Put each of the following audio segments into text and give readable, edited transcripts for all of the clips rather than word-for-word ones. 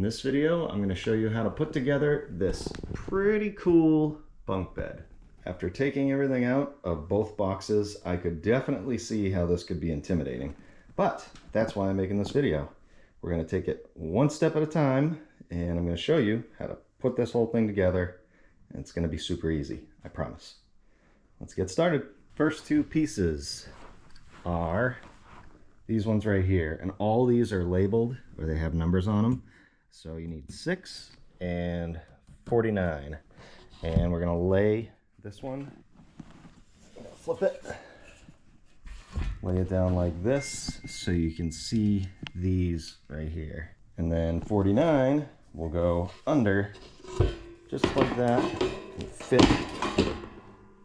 In this video, I'm going to show you how to put together this pretty cool bunk bed. After taking everything out of both boxes, I could definitely see how this could be intimidating. But that's why I'm making this video. We're going to take it one step at a time, and I'm going to show you how to put this whole thing together. And it's going to be super easy, I promise. Let's get started. First two pieces are these ones right here, and all these are labeled or they have numbers on them. So you need 6 and 49, and we're gonna lay this one, flip it, lay it down like this so you can see these right here, and then 49 will go under just like that and fit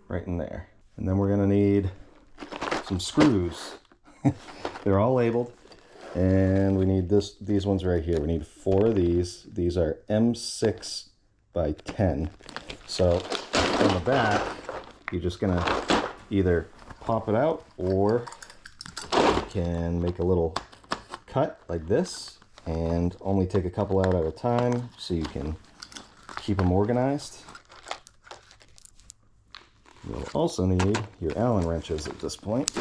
right in there. And then we're gonna need some screws. They're all labeled. And we need these ones right here. We need 4 of these. These are M6 by 10. So on the back, you're just gonna either pop it out, or you can make a little cut like this and only take a couple out at a time so you can keep them organized. You'll also need your Allen wrenches at this point,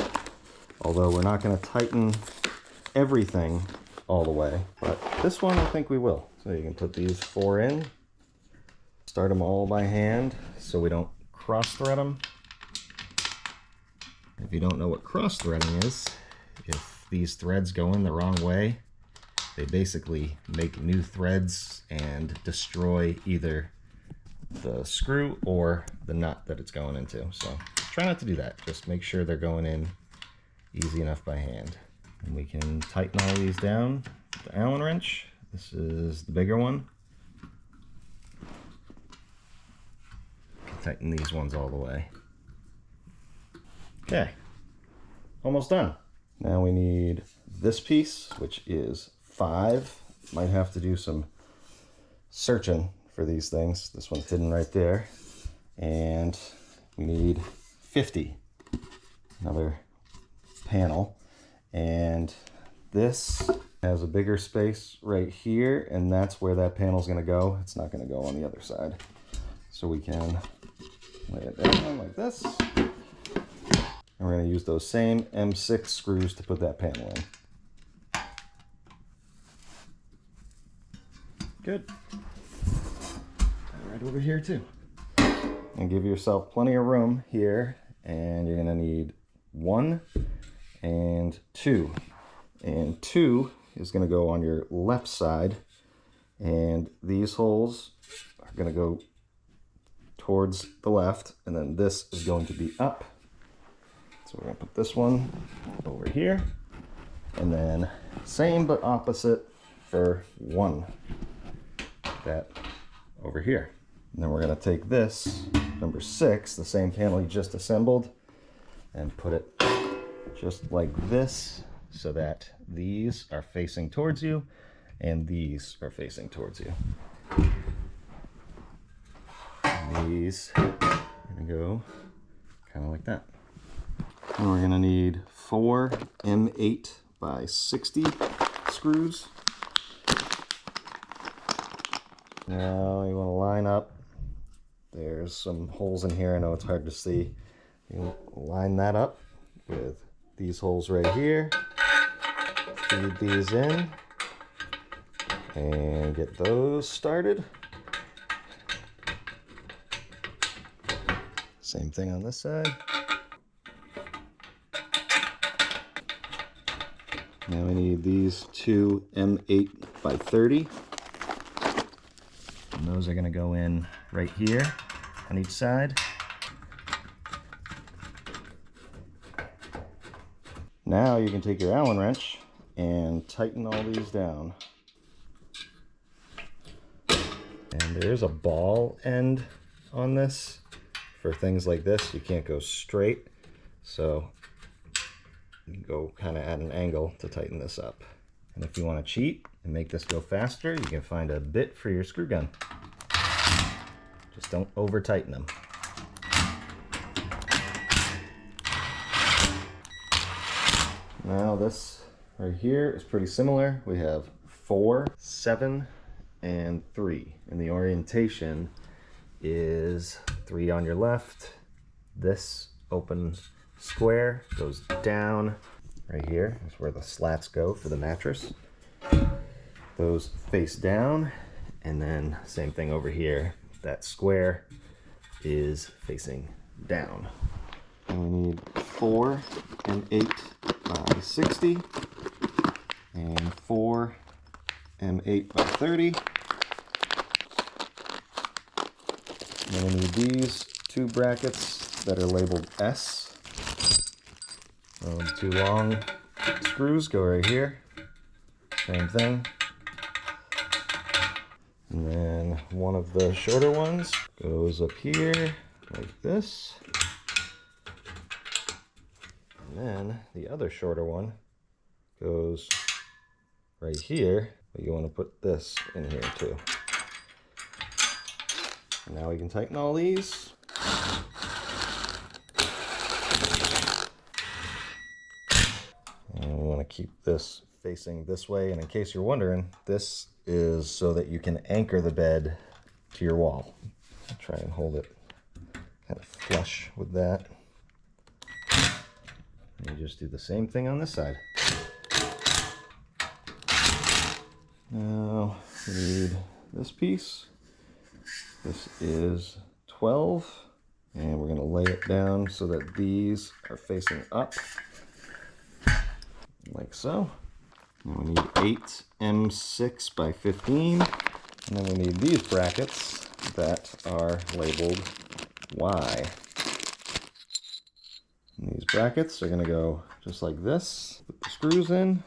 although we're not gonna tighten everything all the way, but this one I think we will. So you can put these 4 in, start them all by hand so we don't cross thread them. If you don't know what cross threading is, if these threads go in the wrong way, they basically make new threads and destroy either the screw or the nut that it's going into. So try not to do that. Just make sure they're going in easy enough by hand. And we can tighten all these down with the Allen wrench. This is the bigger one. Tighten these ones all the way. Okay, almost done. Now we need this piece, which is 5. Might have to do some searching for these things. This one's hidden right there. And we need 50. Another panel. And this has a bigger space right here, and that's where that panel's going to go. It's not going to go on the other side. So we can lay it down like this. And we're going to use those same M6 screws to put that panel in. Good. Right over here too. And give yourself plenty of room here, and you're going to need 1 and 2, and 2 is going to go on your left side, and these holes are going to go towards the left, and then this is going to be up. So we're going to put this one over here, and then same but opposite for 1, that over here. And then we're going to take this number 6, the same panel you just assembled, and put it just like this, so that these are facing towards you and these are facing towards you. And these are going to go kind of like that. And we're going to need 4 M8 by 60 screws. Now you want to line up. There's some holes in here. I know it's hard to see. You line that up with these holes right here, feed these in, and get those started. Same thing on this side. Now we need these 2 M8 by 30, and those are going to go in right here on each side. Now you can take your Allen wrench and tighten all these down. And there's a ball end on this. For things like this, you can't go straight, so you go kind of at an angle to tighten this up. And if you want to cheat and make this go faster, you can find a bit for your screw gun. Just don't over tighten them. Now this right here is pretty similar. We have 4, 7, and 3. And the orientation is 3 on your left. This open square goes down. Right here is where the slats go for the mattress. Those face down, and then same thing over here. That square is facing down. And we need 4 M8 by 60 and 4 M8 by 30. And then we need these 2 brackets that are labeled S. 2 long screws go right here. Same thing. And then one of the shorter ones goes up here like this. And then the other shorter one goes right here, but you want to put this in here too. And now we can tighten all these. And we want to keep this facing this way. And in case you're wondering, this is so that you can anchor the bed to your wall. I'll try and hold it kind of flush with that. And you just do the same thing on this side. Now we need this piece. This is 12, and we're going to lay it down so that these are facing up, like so. And we need 8 M6 by 15, and then we need these brackets that are labeled Y. And these brackets are going to go just like this. Put the screws in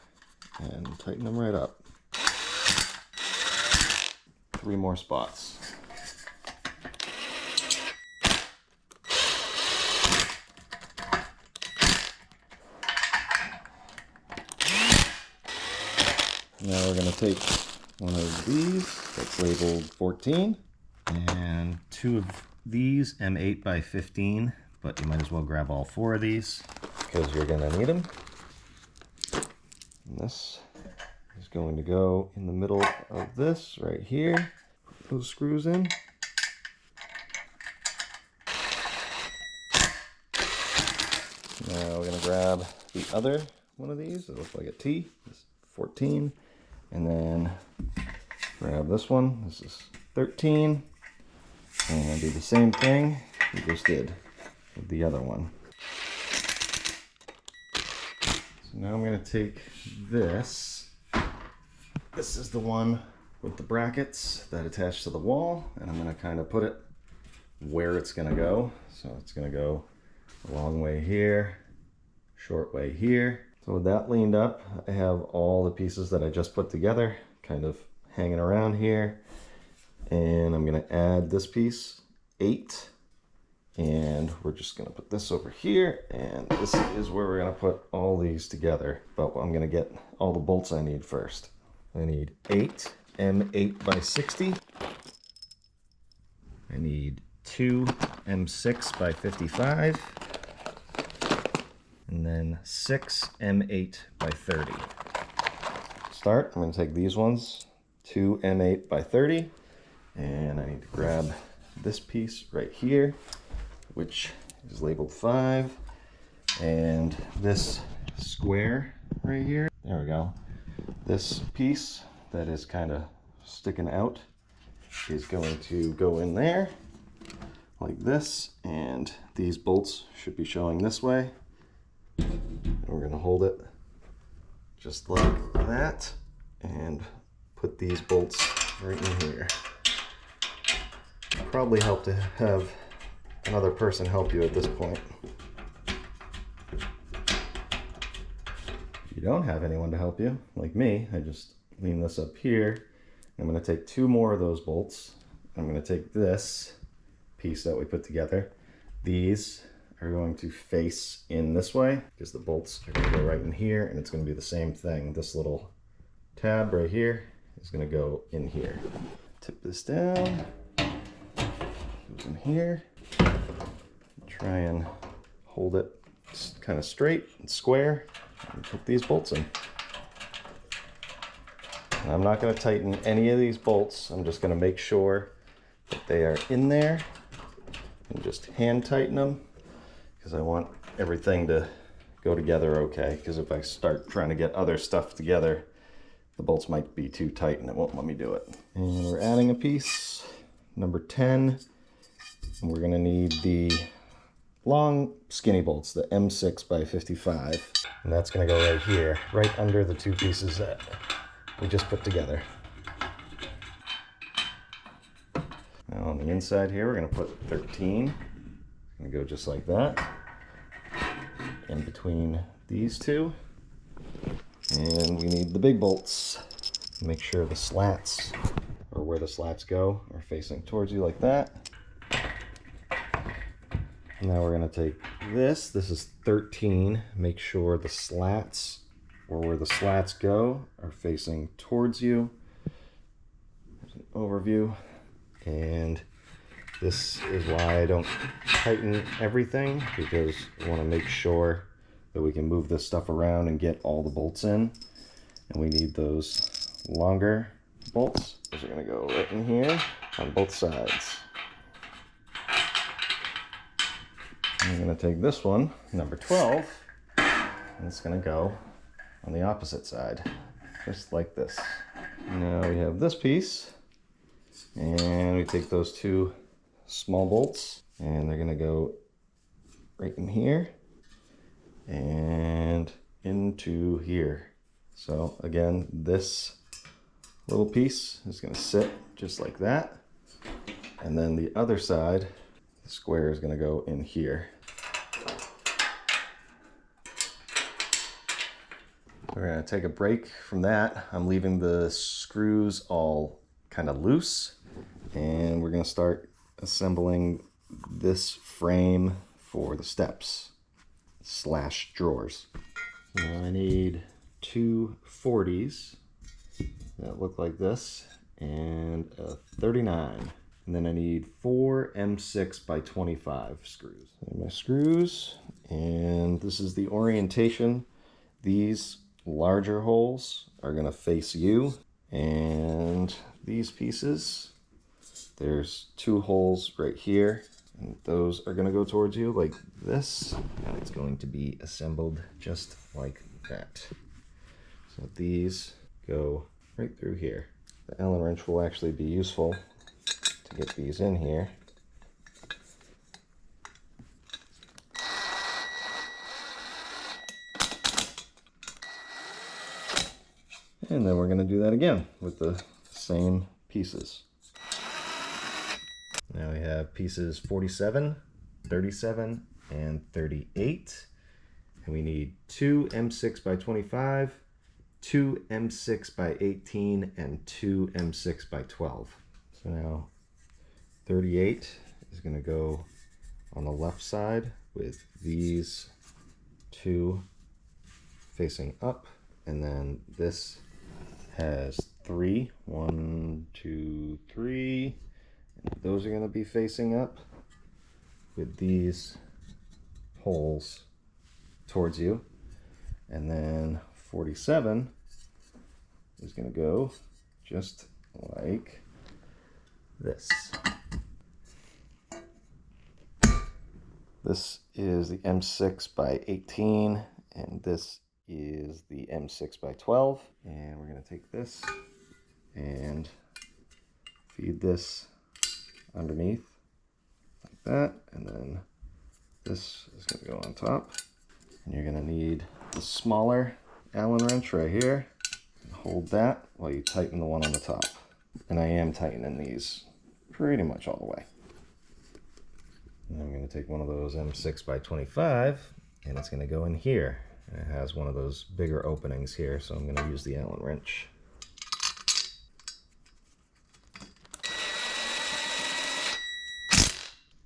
and tighten them right up. 3 more spots. Now we're going to take one of these that's labeled 14 and 2 of these M8 by 15, but you might as well grab all 4 of these because you're going to need them. And this is going to go in the middle of this right here. Put those screws in. Now we're going to grab the other one of these. It looks like a T. This is 14. And then grab this one. This is 13. And do the same thing we just did with the other one. So now I'm going to take this. This is the one with the brackets that attach to the wall. And I'm going to kind of put it where it's going to go. So it's going to go a long way here, short way here. So with that leaned up, I have all the pieces that I just put together kind of hanging around here. And I'm going to add this piece, 8. And we're just going to put this over here. And this is where we're going to put all these together. But I'm going to get all the bolts I need first. I need 8 M8 by 60. I need 2 M6 by 55. And then 6 M8 by 30. Start, I'm going to take these ones, 2 M8 by 30, and I need to grab this piece right here, which is labeled 5, and this square right here, there we go. This piece that is kind of sticking out is going to go in there like this, and these bolts should be showing this way. And we're going to hold it just like that and put these bolts right in here. Probably help to have another person help you at this point. If you don't have anyone to help you, like me, I just lean this up here. I'm going to take 2 more of those bolts. I'm going to take this piece that we put together. These are going to face in this way because the bolts are going to go right in here, and it's going to be the same thing. This little tab right here is going to go in here. Tip this down, goes in here. Try and hold it kind of straight and square and put these bolts in. And I'm not going to tighten any of these bolts. I'm just going to make sure that they are in there and just hand tighten them, because I want everything to go together okay. Because if I start trying to get other stuff together, the bolts might be too tight and it won't let me do it. And we're adding a piece, number 10, and we're going to need the long skinny bolts, the M6 by 55, and that's going to go right here, right under the two pieces that we just put together. Now on the inside here, we're going to put 13. Going to go just like that, in between these two. And we need the big bolts. Make sure the slats, or where the slats go, are facing towards you like that. Now we're going to take this. This is 13. Make sure the slats, or where the slats go, are facing towards you. There's an overview. And this is why I don't tighten everything, because I want to make sure that we can move this stuff around and get all the bolts in. And we need those longer bolts. Those are going to go right in here on both sides. I'm going to take this one, number 12, and it's going to go on the opposite side, just like this. Now we have this piece, and we take those two small bolts, and they're going to go right in here and into here. So again, this little piece is going to sit just like that, and then the other side, the square, is going to go in here. We're going to take a break from that. I'm leaving the screws all kind of loose, and we're going to start assembling this frame for the steps / drawers. Now I need two 40s that look like this and a 39. And then I need 4 M6 by 25 screws. And my screws, and this is the orientation. These larger holes are going to face you, and these pieces, there's 2 holes right here, and those are going to go towards you like this, and it's going to be assembled just like that. So these go right through here. The Allen wrench will actually be useful to get these in here. And then we're going to do that again with the same pieces. Now we have pieces 47, 37, and 38. And we need 2 M6 by 25, 2 M6 by 18, and 2 M6 by 12. So now 38 is going to go on the left side with these 2 facing up, and then this has 3, 1, 2, 3, and those are going to be facing up with these holes towards you. And then 47 is going to go just like this. This is the M6 by 18, and this is the M6 by 12. And we're going to take this and feed this underneath like that, and then this is going to go on top. And you're going to need the smaller Allen wrench right here. Hold that while you tighten the one on the top. And I am tightening these pretty much all the way. And I'm going to take one of those M6 by 25, and it's going to go in here. And it has one of those bigger openings here, so I'm going to use the Allen wrench.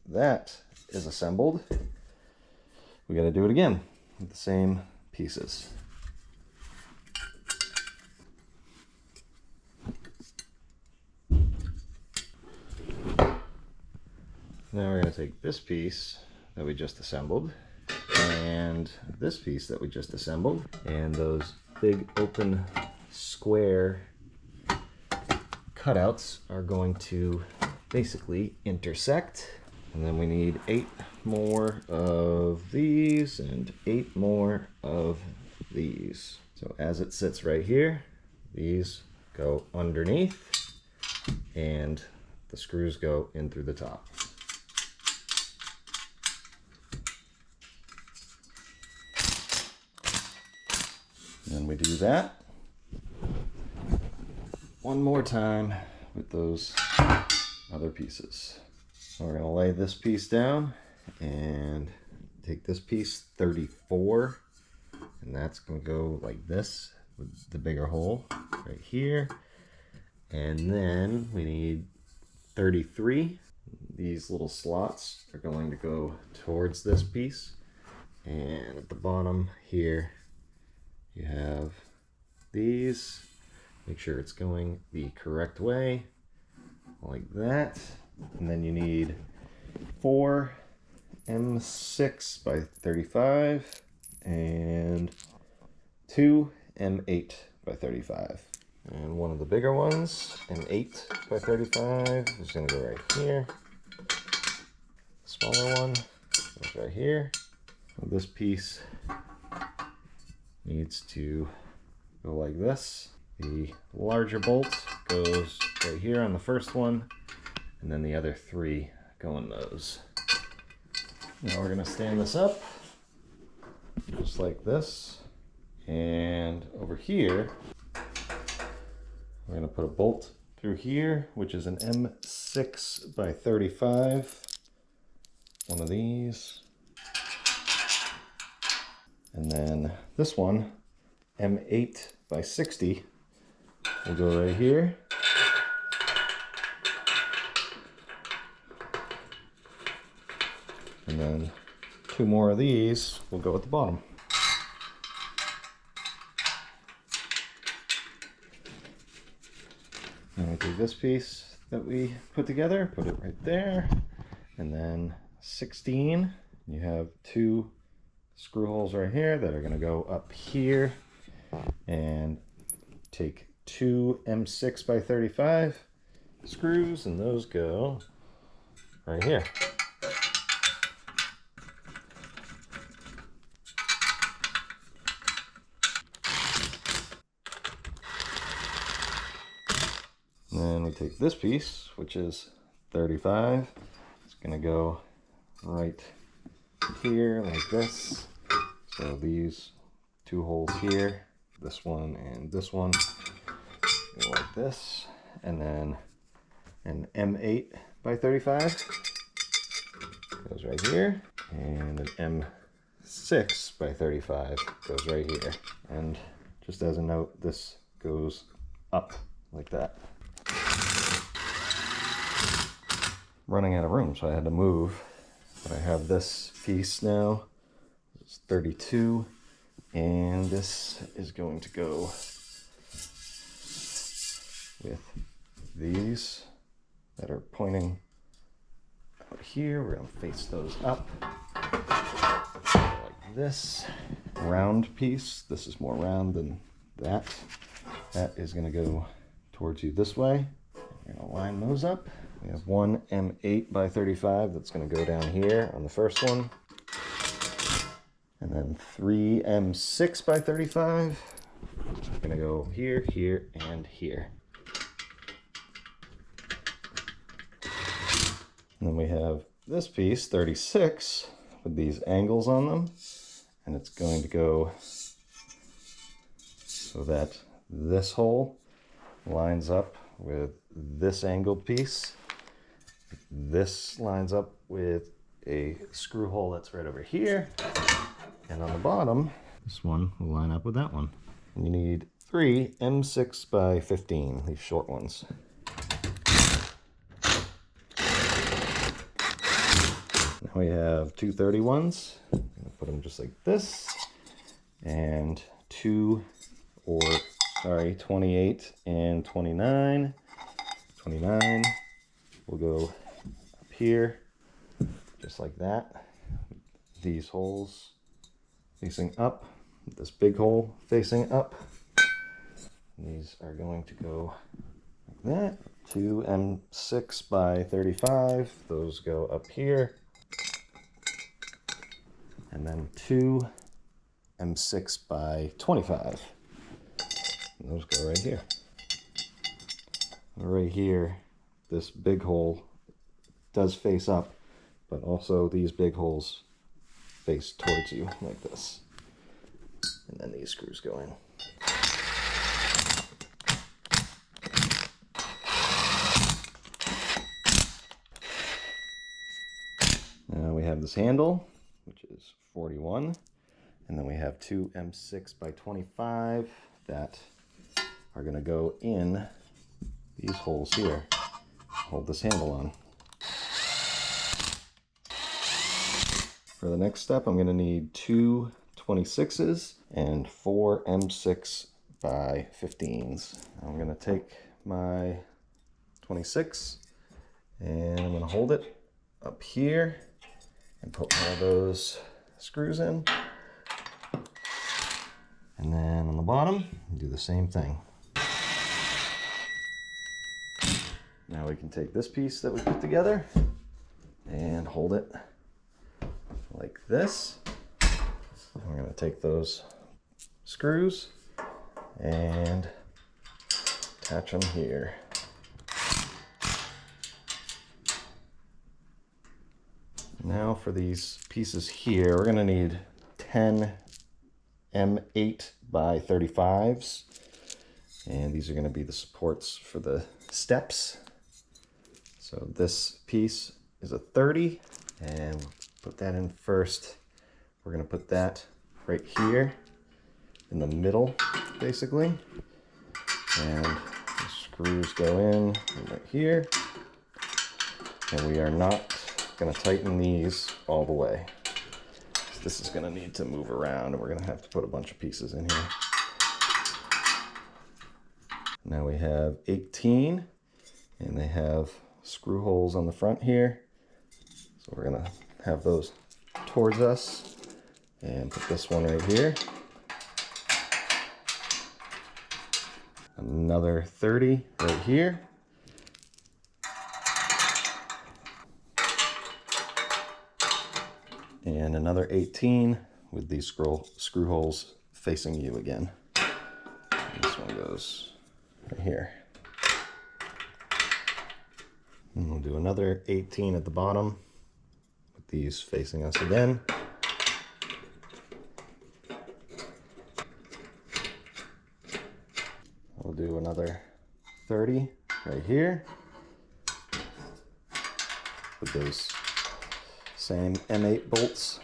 That is assembled. We got to do it again with the same pieces. Now we're going to take this piece that we just assembled and this piece that we just assembled, and those big open square cutouts are going to basically intersect. And then we need 8 more of these and 8 more of these. So as it sits right here, these go underneath and the screws go in through the top. And we do that one more time with those other pieces. So we're going to lay this piece down and take this piece 34, and that's going to go like this with the bigger hole right here. And then we need 33. These little slots are going to go towards this piece, and at the bottom here you have these. Make sure it's going the correct way, like that. And then you need 4 M6 by 35 and 2 M8 by 35. And one of the bigger ones, M8 by 35, is going to go right here. The smaller one goes right here. So this piece needs to go like this. The larger bolt goes right here on the first one, and then the other 3 go in those. Now we're going to stand this up just like this, and over here we're going to put a bolt through here, which is an M6 by 35, one of these, and then this one, M8 by 60, will go right here. And then 2 more of these will go at the bottom. And we take this piece that we put together, put it right there, and then 16, you have 2 screw holes right here that are going to go up here, and take 2 M6 by 35 screws, and those go right here. And then we take this piece, which is 35. It's going to go right here like this. So these 2 holes here, this one and this one, go like this. And then an M8 by 35 goes right here, and an M6 by 35 goes right here. And just as a note, this goes up like that. Running out of room, so I had to move. But I have this piece now. It's 32, and this is going to go with these that are pointing out here. We're going to face those up like this. Round piece. This is more round than that. That is going to go towards you this way. We're going to line those up. We have 1 M8 by 35 that's going to go down here on the first one. And then 3 M6 by 35. Going to go here, here, and here. And then we have this piece, 36, with these angles on them. And it's going to go so that this hole lines up with this angled piece. This lines up with a screw hole that's right over here. And on the bottom, this one will line up with that one. And you need 3 M6 by 15, these short ones. Now we have 2 31s. I'm going to put them just like this. And 28 and 29. 29 will go up here, just like that. These holes facing up, this big hole facing up. These are going to go like that. Two M6 by 35, those go up here. And then two M6 by 25, and those go right here. Right here, this big hole does face up, but also these big holes face towards you like this. And then these screws go in. Now we have this handle, which is 41, and then we have two M6 by 25 that are going to go in these holes here. Hold this handle on. For the next step, I'm going to need two 26s and four M6 by 15s. I'm going to take my 26 and I'm going to hold it up here and put one of those screws in. And then on the bottom, do the same thing. Now we can take this piece that we put together and hold it like this. We're going to take those screws and attach them here. Now for these pieces here, we're going to need 10 M8 by 35s, and these are going to be the supports for the steps. So this piece is a 30, and we'll put that in first. We're going to put that right here in the middle, basically, and the screws go in right here, and we are not going to tighten these all the way. This is going to need to move around, and we're going to have to put a bunch of pieces in here. Now we have 18, and they have screw holes on the front here. So we're going to have those towards us and put this one right here. Another 30 right here. And another 18 with these screw holes facing you again. And this one goes right here. And we'll do another 18 at the bottom with these facing us again. We'll do another 30 right here with those same M8 bolts,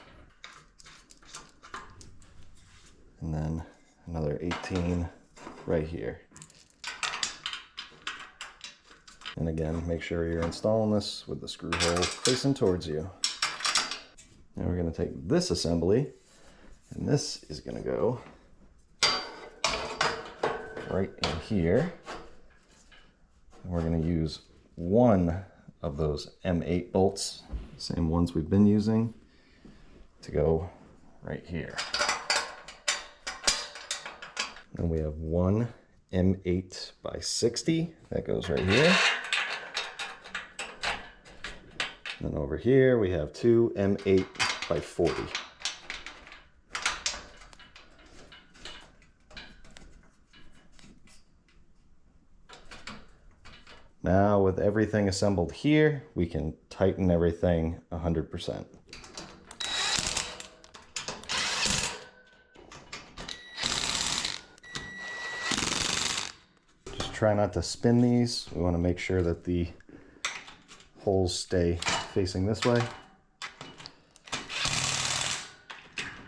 and then another 18 right here. And again, make sure you're installing this with the screw hole facing towards you. Now we're going to take this assembly, and this is going to go right in here. And we're going to use one of those M8 bolts, same ones we've been using, to go right here. And we have one M8 by 60 that goes right here. And then over here we have two M8 by 40. Now with everything assembled here, we can tighten everything 100%. Just try not to spin these. We want to make sure that the holes stay facing this way.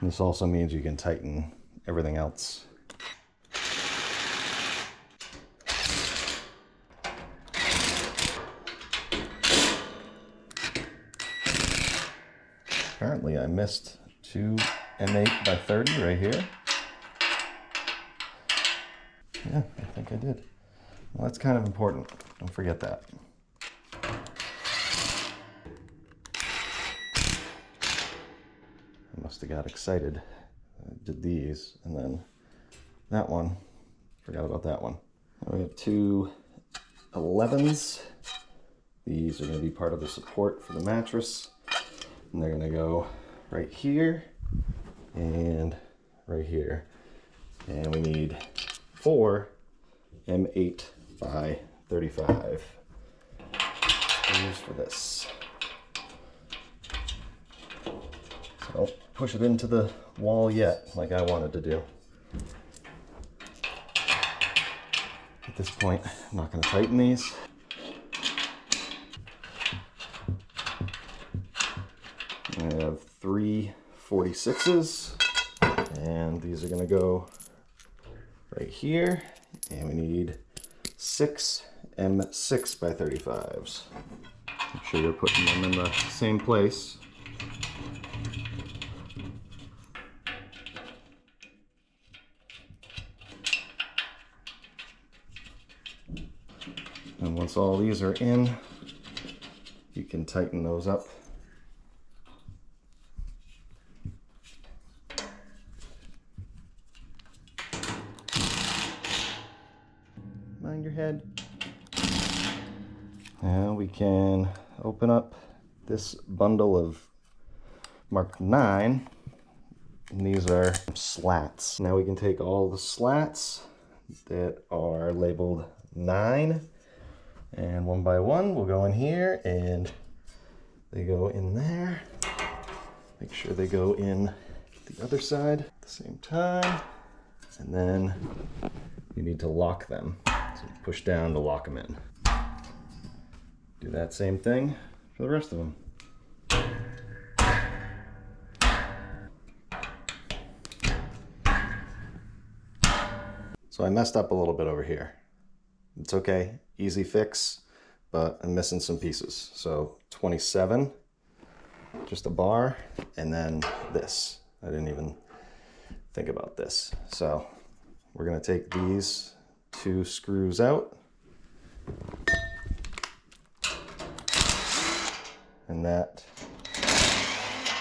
And this also means you can tighten everything else. Apparently I missed two M8 by 30 right here. Yeah, I think I did. Well, that's kind of important. Don't forget that. I must have got excited. I did these, and then that one, forgot about that one. Now we have two 11s. These are going to be part of the support for the mattress. And they're going to go right here and right here. And we need 4 M8 by 35 screws for this. So don't push it into the wall yet, like I wanted to do. At this point, I'm not going to tighten these. I have 3 46s, and these are going to go right here, and we need 6 M6 by 35s. Make sure you're putting them in the same place. And once all these are in, you can tighten those up. Mind your head. Now we can open up this bundle of marked 9, and these are slats. Now we can take all the slats that are labeled 9, and one by one we'll go in here, and they go in there. Make sure they go in the other side at the same time, and then you need to lock them. So push down to lock them in. Do that same thing for the rest of them. So I messed up a little bit over here. It's okay, easy fix, but I'm missing some pieces. So 27, just a bar, and then this. I didn't even think about this. So we're gonna take these 2 screws out, and that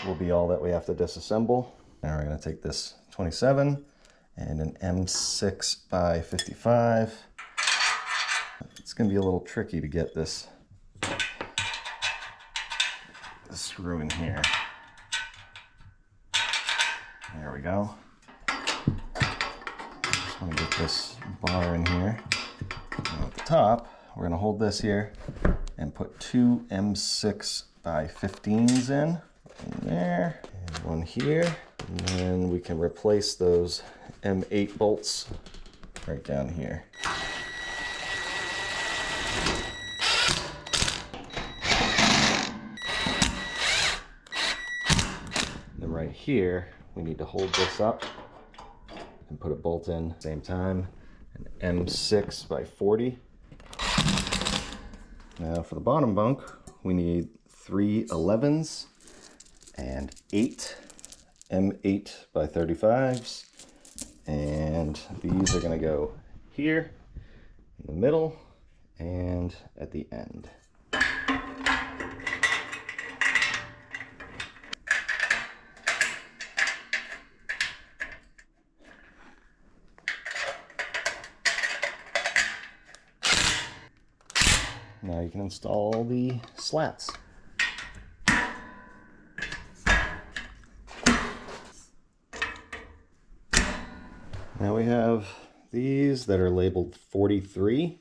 will be all that we have to disassemble. Now we're going to take this 27 and an M6 by 55. It's going to be a little tricky to get this screw in here. There we go. Just want to get this bar in here. And at the top, we're going to hold this here and put 2 M6 by 15s in there, and one here, and then we can replace those M8 bolts right down here. And then right here, we need to hold this up and put a bolt in at the same time, an M6 by 40. Now for the bottom bunk, we need 3 11s and 8 M8 by 35s. And these are gonna go here, in the middle, and at the end. Now you can install the slats. Now we have these that are labeled 43,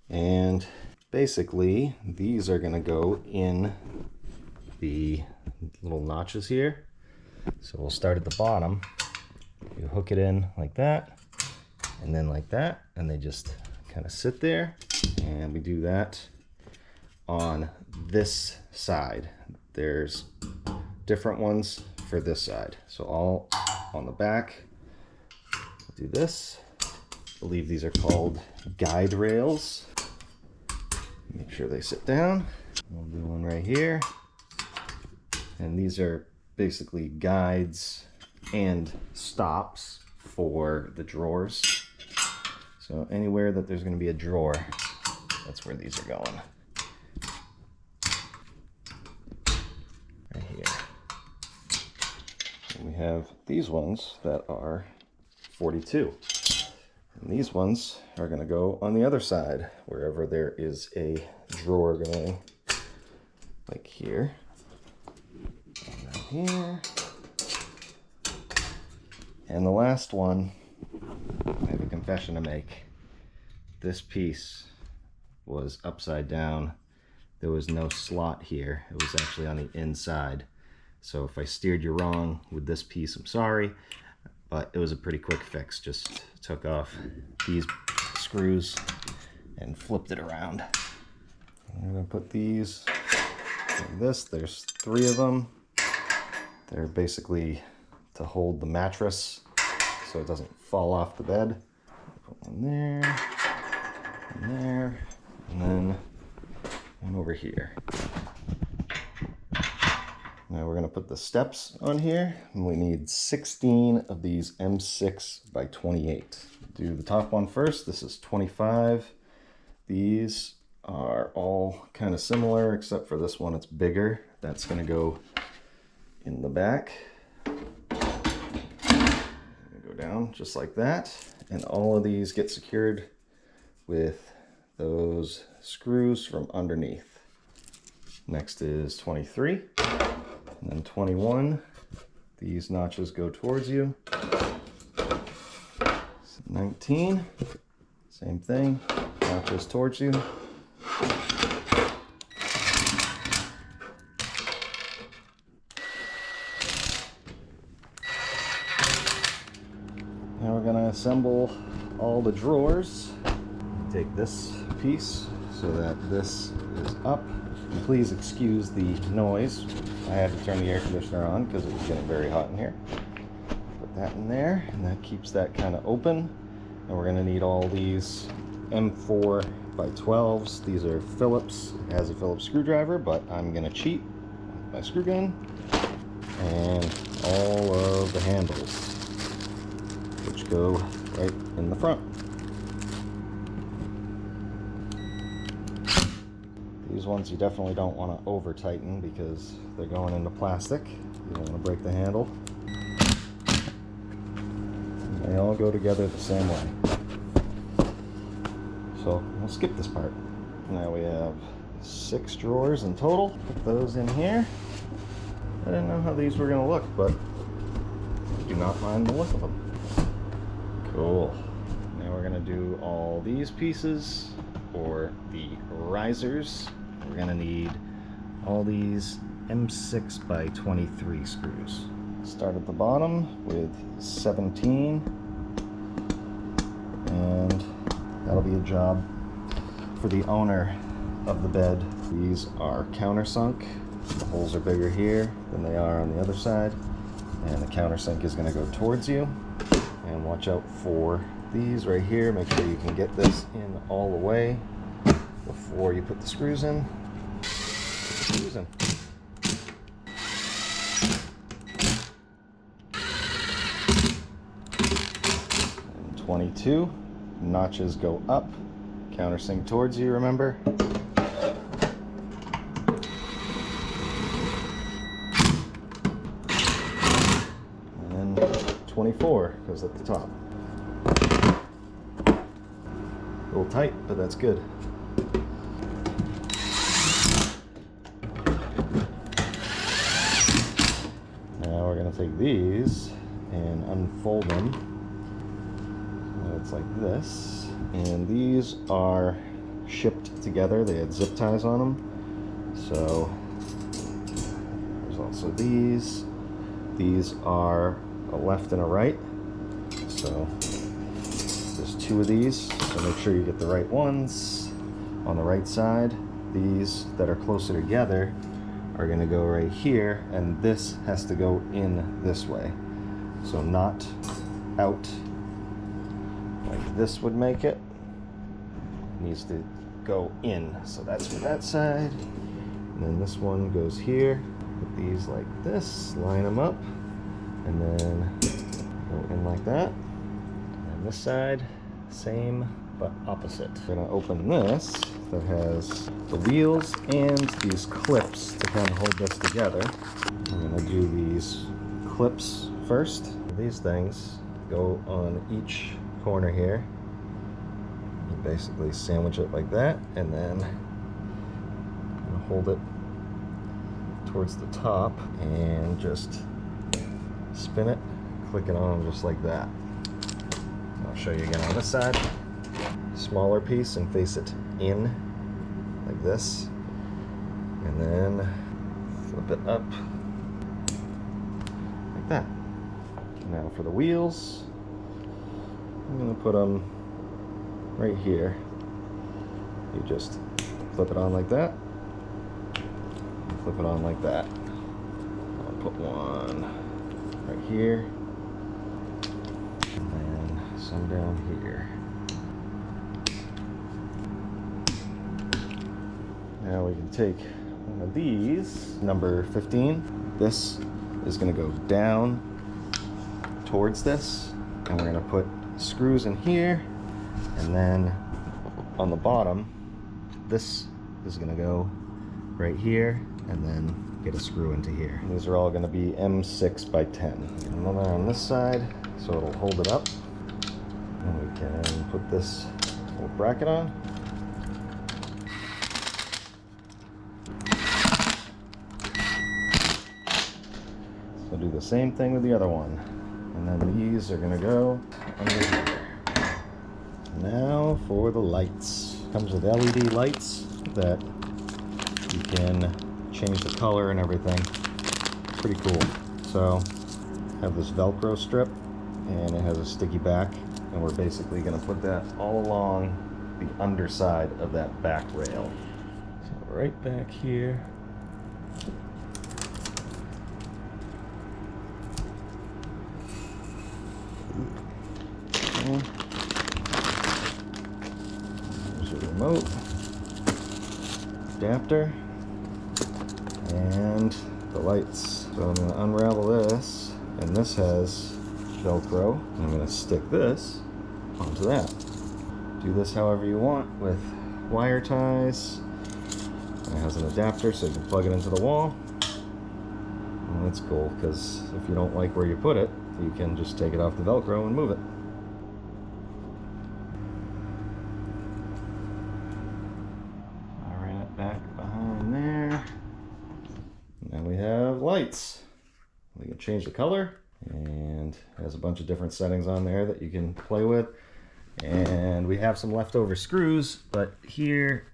and basically these are going to go in the little notches here. So we'll start at the bottom. You hook it in like that, and then like that, and they just kind of sit there. And we do that on this side. There's different ones for this side. So all on the back. We'll do this. I believe these are called guide rails. Make sure they sit down. We'll do one right here. And these are basically guides and stops for the drawers. So anywhere that there's going to be a drawer, that's where these are going. Right here. And we have these ones that are 42. And these ones are going to go on the other side, wherever there is a drawer going, like here, and then here. And the last one, I have a confession to make. This piece was upside down. There was no slot here. It was actually on the inside. So if I steered you wrong with this piece, I'm sorry, but it was a pretty quick fix. Just took off these screws and flipped it around. I'm gonna put these like this. There's 3 of them. They're basically to hold the mattress so it doesn't fall off the bed. Put one there, and there, and then one over here. Now we're going to put the steps on here, and we need 16 of these M6 by 28. Do the top one first. This is 25. These are all kind of similar, except for this one, it's bigger. That's going to go in the back. Go down just like that. And all of these get secured with those screws from underneath. Next is 23. And then 21, these notches go towards you. 19, same thing, notches towards you. Now we're going to assemble all the drawers. Take this piece so that this is up. And please excuse the noise. I had to turn the air conditioner on because it was getting very hot in here. Put that in there, and that keeps that kind of open. And we're going to need all these M4 by 12s. These are Phillips. It has a Phillips screwdriver, but I'm going to cheat with my screw gun. And all of the handles, which go right in the front. These ones you definitely don't want to over tighten because they're going into plastic. You don't want to break the handle. And they all go together the same way. So we'll skip this part. Now we have 6 drawers in total. Put those in here. I didn't know how these were going to look, but I do not mind the look of them. Cool. Now we're going to do all these pieces for the risers. We're going to need all these M6 by 23 screws. Start at the bottom with 17, and that'll be a job for the owner of the bed. These are countersunk. The holes are bigger here than they are on the other side, and the countersink is going to go towards you. And watch out for these right here. Make sure you can get this in all the way before you put the screws in. Put the screws in. And 22 notches go up, countersink towards you, remember? And then 24 goes at the top. A little tight, but that's good. Now we're going to take these and unfold them. So it's like this. And these are shipped together. They had zip ties on them. So there's also these. These are a left and a right. So there's 2 of these. So make sure you get the right ones on the right side. These that are closer together are going to go right here, and this has to go in this way. So not out like this would make it. It needs to go in. So that's for that side. And then this one goes here. Put these like this, line them up, and then go in like that. And this side, same but opposite. We're going to open this that has the wheels and these clips to kind of hold this together. I'm going to do these clips first. These things go on each corner here, basically sandwich it like that, and then hold it towards the top and just spin it, click it on just like that. I'll show you again on this side. Smaller piece and face it in like this, and then flip it up like that. Now for the wheels, I'm going to put them right here. You just flip it on like that, and flip it on like that. I'll put one right here, and then some down here. Now we can take one of these, number 15. This is going to go down towards this, and we're going to put screws in here, and then on the bottom, this is going to go right here, and then get a screw into here. And these are all going to be M6 by 10. Another on this side, so it'll hold it up. And we can put this little bracket on. So do the same thing with the other one. And then these are gonna go under here. Now for the lights. Comes with LED lights that you can change the color and everything. Pretty cool. So I have this Velcro strip, and it has a sticky back, and we're basically gonna put that all along the underside of that back rail. So right back here. There's your remote, adapter, and the lights. So I'm going to unravel this, and this has Velcro. I'm going to stick this onto that. Do this however you want with wire ties. And it has an adapter so you can plug it into the wall. And that's cool, because if you don't like where you put it, you can just take it off the Velcro and move it. I'll ran it back behind there. Now we have lights. We can change the color, and it has a bunch of different settings on there that you can play with. And we have some leftover screws, but here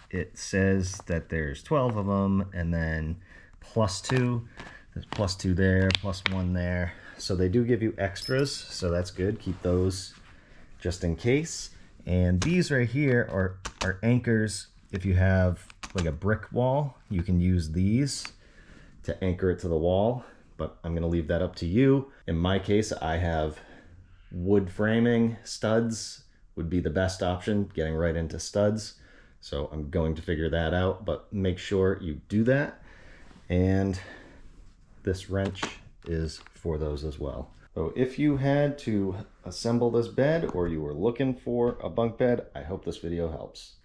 it says that there's 12 of them, and then +2. There's +2 there, +1 there. So they do give you extras, so that's good. Keep those just in case. And these right here are anchors. If you have like a brick wall, you can use these to anchor it to the wall, but I'm gonna leave that up to you. In my case, I have wood framing. Studs would be the best option, getting right into studs. So I'm going to figure that out, but make sure you do that. And this wrench is for those as well. So if you had to assemble this bed, or you were looking for a bunk bed, I hope this video helps.